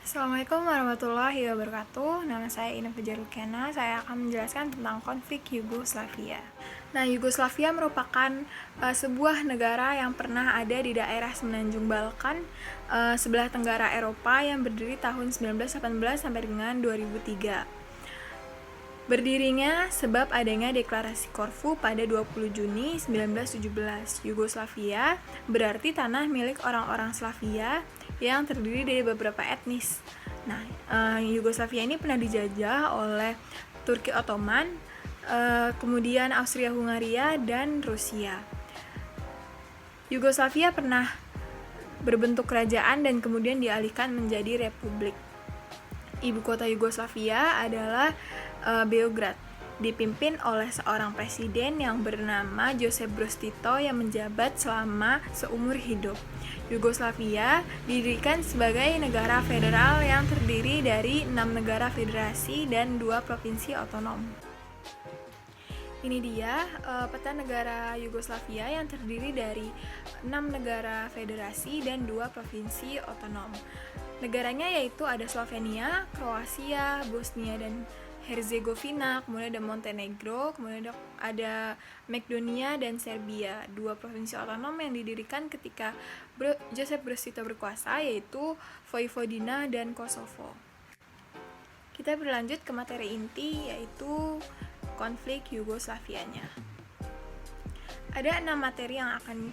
Assalamualaikum warahmatullahi wabarakatuh. Nama saya Ina Fajarukena. Saya akan menjelaskan tentang konflik Yugoslavia. Nah, Yugoslavia merupakan sebuah negara yang pernah ada di daerah semenanjung Balkan, sebelah tenggara Eropa, yang berdiri tahun 1918 sampai dengan 2003. Berdirinya sebab adanya deklarasi Korfu pada 20 Juni 1917. Yugoslavia berarti tanah milik orang-orang Slavia yang terdiri dari beberapa etnis. Nah, Yugoslavia ini pernah dijajah oleh Turki Ottoman, kemudian Austria-Hungaria, dan Rusia. Yugoslavia pernah berbentuk kerajaan dan kemudian dialihkan menjadi republik. Ibu kota Yugoslavia adalah Beograd, dipimpin oleh seorang presiden yang bernama Josip Broz Tito yang menjabat selama seumur hidup. Yugoslavia didirikan sebagai negara federal yang terdiri dari 6 negara federasi dan 2 provinsi otonom. Ini dia peta negara Yugoslavia yang terdiri dari 6 negara federasi dan 2 provinsi otonom. Negaranya yaitu ada Slovenia, Kroasia, Bosnia dan Herzegovina, kemudian ada Montenegro, kemudian ada Makedonia dan Serbia, 2 provinsi otonom yang didirikan ketika Josip Broz Tito berkuasa, yaitu Vojvodina dan Kosovo. Kita berlanjut ke materi inti, yaitu konflik Yugoslavianya. Ada 6 materi yang akan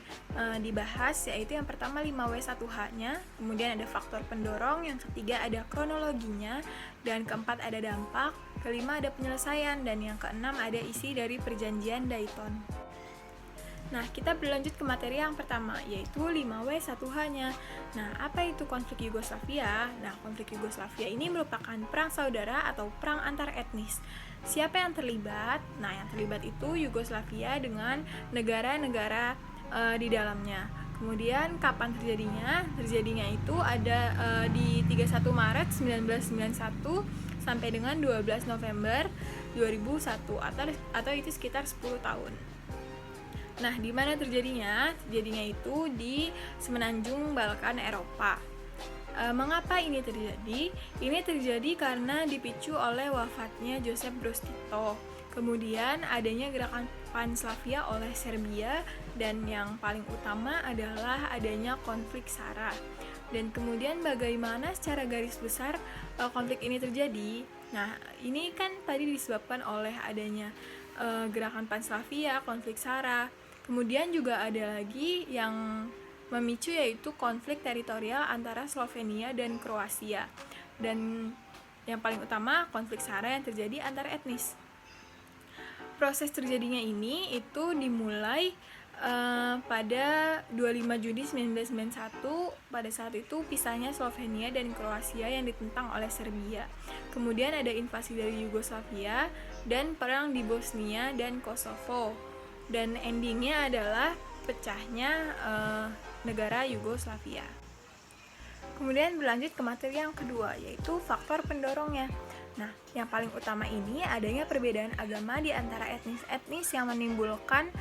dibahas, yaitu yang pertama 5W1H-nya, kemudian ada faktor pendorong, yang ketiga ada kronologinya, dan keempat ada dampak, kelima ada penyelesaian, dan yang keenam ada isi dari perjanjian Dayton. Nah, kita berlanjut ke materi yang pertama, yaitu 5W1H-nya. Nah, apa itu konflik Yugoslavia? Nah, konflik Yugoslavia ini merupakan perang saudara atau perang antar etnis. Siapa yang terlibat? Nah, yang terlibat itu Yugoslavia dengan negara-negara di dalamnya. Kemudian kapan terjadinya? Terjadinya itu ada di 31 Maret 1991 sampai dengan 12 November 2001 atau itu sekitar 10 tahun. Nah, di mana terjadinya? Terjadinya itu di semenanjung Balkan Eropa. Mengapa ini terjadi? Ini terjadi karena dipicu oleh wafatnya Josip Broz Tito. Kemudian adanya gerakan Panslavia oleh Serbia, dan yang paling utama adalah adanya konflik SARA. Dan kemudian bagaimana secara garis besar konflik ini terjadi? Nah, ini kan tadi disebabkan oleh adanya gerakan Panslavia, konflik SARA. Kemudian juga ada lagi yang memicu, yaitu konflik teritorial antara Slovenia dan Kroasia. Dan yang paling utama konflik SARA yang terjadi antar etnis. Proses terjadinya ini itu dimulai pada 25 Juni 1991. Pada saat itu pisahnya Slovenia dan Kroasia yang ditentang oleh Serbia. Kemudian ada invasi dari Yugoslavia dan perang di Bosnia dan Kosovo. Dan endingnya adalah pecahnya negara Yugoslavia. Kemudian berlanjut ke materi yang kedua, yaitu faktor pendorongnya. Nah, yang paling utama ini adanya perbedaan agama di antara etnis-etnis yang menimbulkan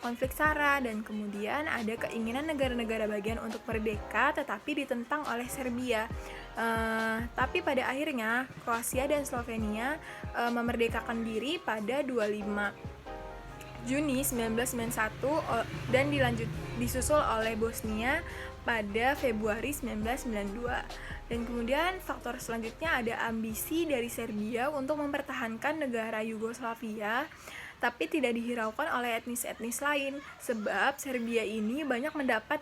konflik SARA, dan kemudian ada keinginan negara-negara bagian untuk merdeka tetapi ditentang oleh Serbia. Tapi pada akhirnya Kroasia dan Slovenia memerdekakan diri pada 25 Juni 1991 dan disusul oleh Bosnia pada Februari 1992. Dan kemudian faktor selanjutnya ada ambisi dari Serbia untuk mempertahankan negara Yugoslavia, tapi tidak dihiraukan oleh etnis-etnis lain, sebab Serbia ini banyak mendapat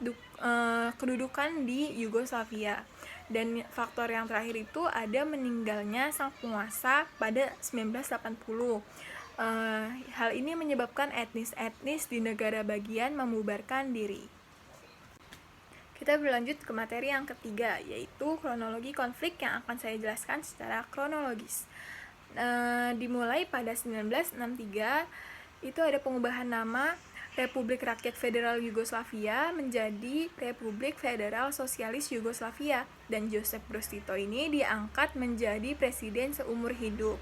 kedudukan di Yugoslavia. Dan faktor yang terakhir itu ada meninggalnya sang penguasa pada 1980. Hal ini menyebabkan etnis-etnis di negara bagian membubarkan diri. Kita berlanjut ke materi yang ketiga, yaitu kronologi konflik yang akan saya jelaskan secara kronologis. Dimulai pada 1963, itu ada pengubahan nama Republik Rakyat Federal Yugoslavia menjadi Republik Federal Sosialis Yugoslavia, dan Josip Broz Tito ini diangkat menjadi presiden seumur hidup.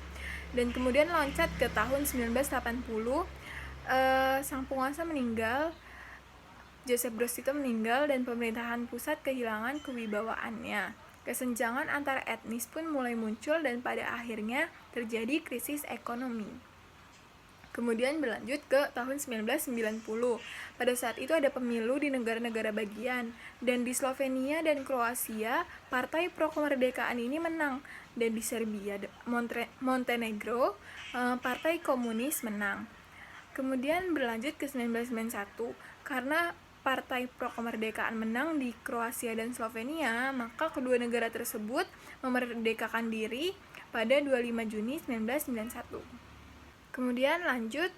Dan kemudian loncat ke tahun 1980, sang penguasa meninggal, Josip Broz Tito meninggal, dan pemerintahan pusat kehilangan kewibawaannya. Kesenjangan antar etnis pun mulai muncul dan pada akhirnya terjadi krisis ekonomi. Kemudian berlanjut ke tahun 1990. Pada saat itu ada pemilu di negara-negara bagian, dan di Slovenia dan Kroasia, partai pro-kemerdekaan ini menang. Dan di Serbia, Montenegro, partai komunis menang. Kemudian berlanjut ke 1991, karena partai pro-kemerdekaan menang di Kroasia dan Slovenia, maka kedua negara tersebut memerdekakan diri pada 25 Juni 1991. Kemudian lanjut,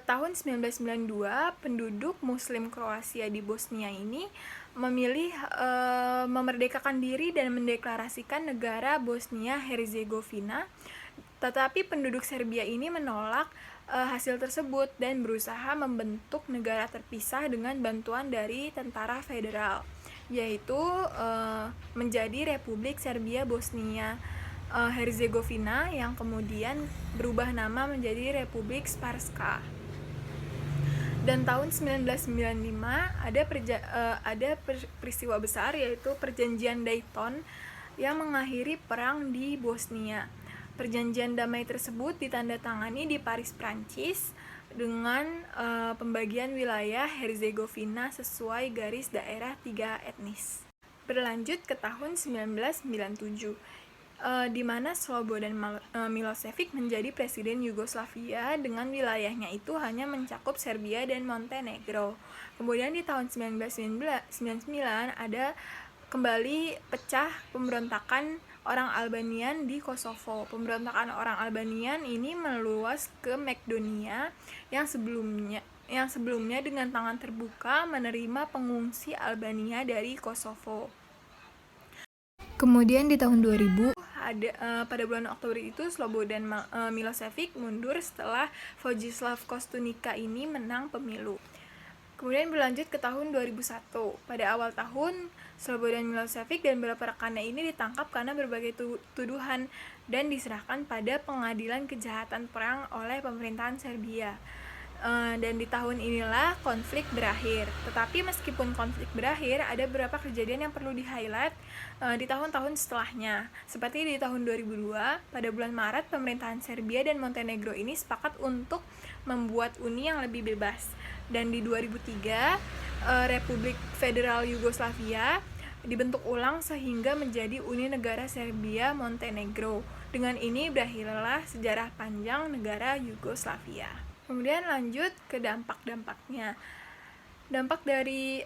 tahun 1992, penduduk Muslim Kroasia di Bosnia ini memilih memerdekakan diri dan mendeklarasikan negara Bosnia-Herzegovina, tetapi penduduk Serbia ini menolak hasil tersebut dan berusaha membentuk negara terpisah dengan bantuan dari tentara federal, yaitu menjadi Republik Serbia Bosnia Herzegovina yang kemudian berubah nama menjadi Republik Srpska. Dan tahun 1995 ada peristiwa besar, yaitu Perjanjian Dayton yang mengakhiri perang di Bosnia. Perjanjian damai tersebut ditandatangani di Paris, Prancis, dengan pembagian wilayah Herzegovina sesuai garis daerah 3 etnis. Berlanjut ke tahun 1997, di mana Slobodan Milošević menjadi presiden Yugoslavia dengan wilayahnya itu hanya mencakup Serbia dan Montenegro. Kemudian di tahun 1999 ada kembali pecah pemberontakan orang Albanian di Kosovo. Pemberontakan orang Albanian ini meluas ke Makedonia yang sebelumnya dengan tangan terbuka menerima pengungsi Albania dari Kosovo. Kemudian di tahun 2000 pada bulan Oktober itu Slobodan Milošević mundur setelah Vojislav Koštunica ini menang pemilu. Kemudian berlanjut ke tahun 2001. Pada awal tahun, Slobodan Milošević dan beberapa rekannya ini ditangkap karena berbagai tuduhan dan diserahkan pada pengadilan kejahatan perang oleh pemerintahan Serbia. Dan di tahun inilah konflik berakhir. Tetapi meskipun konflik berakhir, ada beberapa kejadian yang perlu di-highlight di tahun-tahun setelahnya. Seperti di tahun 2002, pada bulan Maret, pemerintahan Serbia dan Montenegro ini sepakat untuk membuat uni yang lebih bebas. Dan di 2003, Republik Federal Yugoslavia dibentuk ulang sehingga menjadi Uni Negara Serbia Montenegro. Dengan ini berakhirlah sejarah panjang negara Yugoslavia. Kemudian lanjut ke dampak-dampaknya. Dampak dari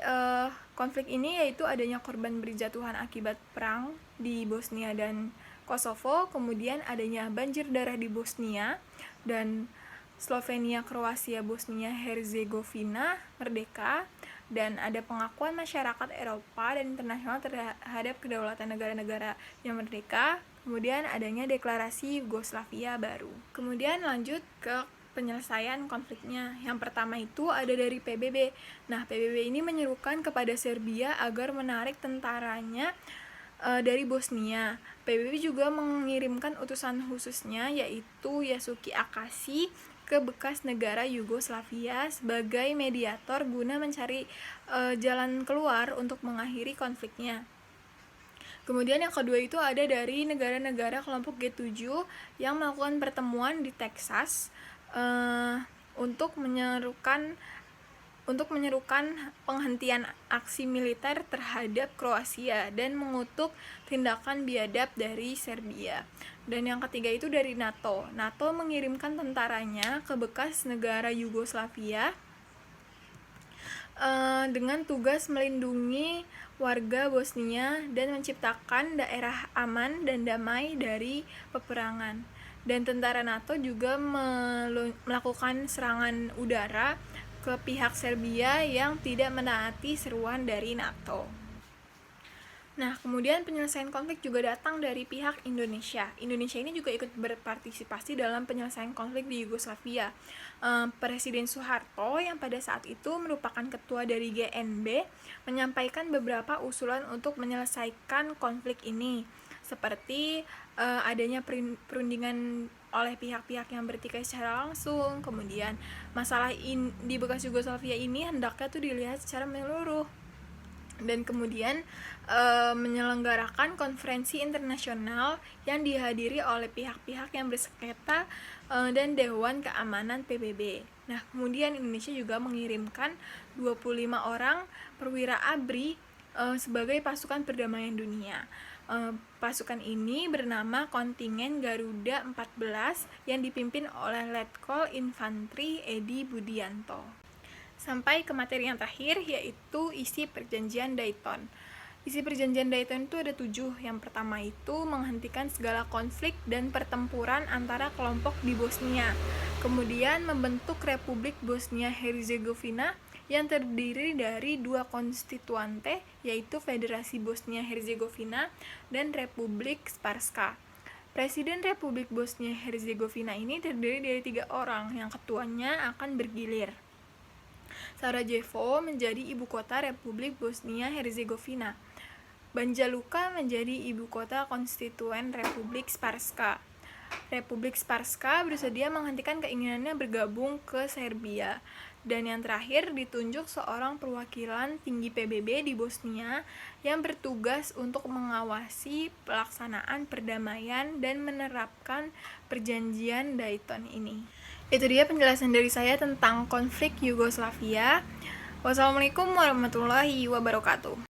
konflik ini yaitu adanya korban berjatuhan akibat perang di Bosnia dan Kosovo, kemudian adanya banjir darah di Bosnia, dan Slovenia, Kroasia, Bosnia, Herzegovina merdeka, dan ada pengakuan masyarakat Eropa dan internasional terhadap kedaulatan negara-negara yang merdeka. Kemudian adanya deklarasi Yugoslavia baru. Kemudian lanjut ke penyelesaian konfliknya. Yang pertama itu ada dari PBB. Nah, PBB ini menyerukan kepada Serbia agar menarik tentaranya dari Bosnia. PBB juga mengirimkan utusan khususnya, yaitu Yasuki Akasi, ke bekas negara Yugoslavia sebagai mediator guna mencari jalan keluar untuk mengakhiri konfliknya. Kemudian yang kedua itu ada dari negara-negara kelompok G7 yang melakukan pertemuan di Texas untuk menyerukan penghentian aksi militer terhadap Kroasia dan mengutuk tindakan biadab dari Serbia. Dan yang ketiga itu dari NATO. NATO mengirimkan tentaranya ke bekas negara Yugoslavia dengan tugas melindungi warga Bosnia dan menciptakan daerah aman dan damai dari peperangan. Dan tentara NATO juga melakukan serangan udara ke pihak Serbia yang tidak menaati seruan dari NATO. Nah, kemudian penyelesaian konflik juga datang dari pihak Indonesia. Indonesia ini juga ikut berpartisipasi dalam penyelesaian konflik di Yugoslavia. Presiden Soeharto yang pada saat itu merupakan ketua dari GNB menyampaikan beberapa usulan untuk menyelesaikan konflik ini, seperti adanya perundingan oleh pihak-pihak yang bertikai secara langsung. Kemudian masalah di bekas Yugoslavia ini hendaknya tuh dilihat secara menyeluruh. dan kemudian menyelenggarakan konferensi internasional yang dihadiri oleh pihak-pihak yang bersengketa dan Dewan Keamanan PBB. Nah, kemudian Indonesia juga mengirimkan 25 orang perwira ABRI sebagai pasukan perdamaian dunia. Pasukan ini bernama Kontingen Garuda 14 yang dipimpin oleh Letkol Infantri Edi Budianto. Sampai ke materi yang terakhir, yaitu isi perjanjian Dayton. Isi perjanjian Dayton itu ada 7. Yang pertama itu menghentikan segala konflik dan pertempuran antara kelompok di Bosnia. Kemudian membentuk Republik Bosnia-Herzegovina yang terdiri dari 2 konstituante, yaitu Federasi Bosnia-Herzegovina dan Republik Srpska. Presiden Republik Bosnia-Herzegovina ini terdiri dari 3 orang, yang ketuanya akan bergilir. Sarajevo menjadi ibu kota Republik Bosnia-Herzegovina. Banja Luka menjadi ibu kota konstituen Republik Srpska. Republik Srpska bersedia menghentikan keinginannya bergabung ke Serbia. Dan yang terakhir, ditunjuk seorang perwakilan tinggi PBB di Bosnia yang bertugas untuk mengawasi pelaksanaan perdamaian dan menerapkan perjanjian Dayton ini. Itu dia penjelasan dari saya tentang konflik Yugoslavia. Wassalamualaikum warahmatullahi wabarakatuh.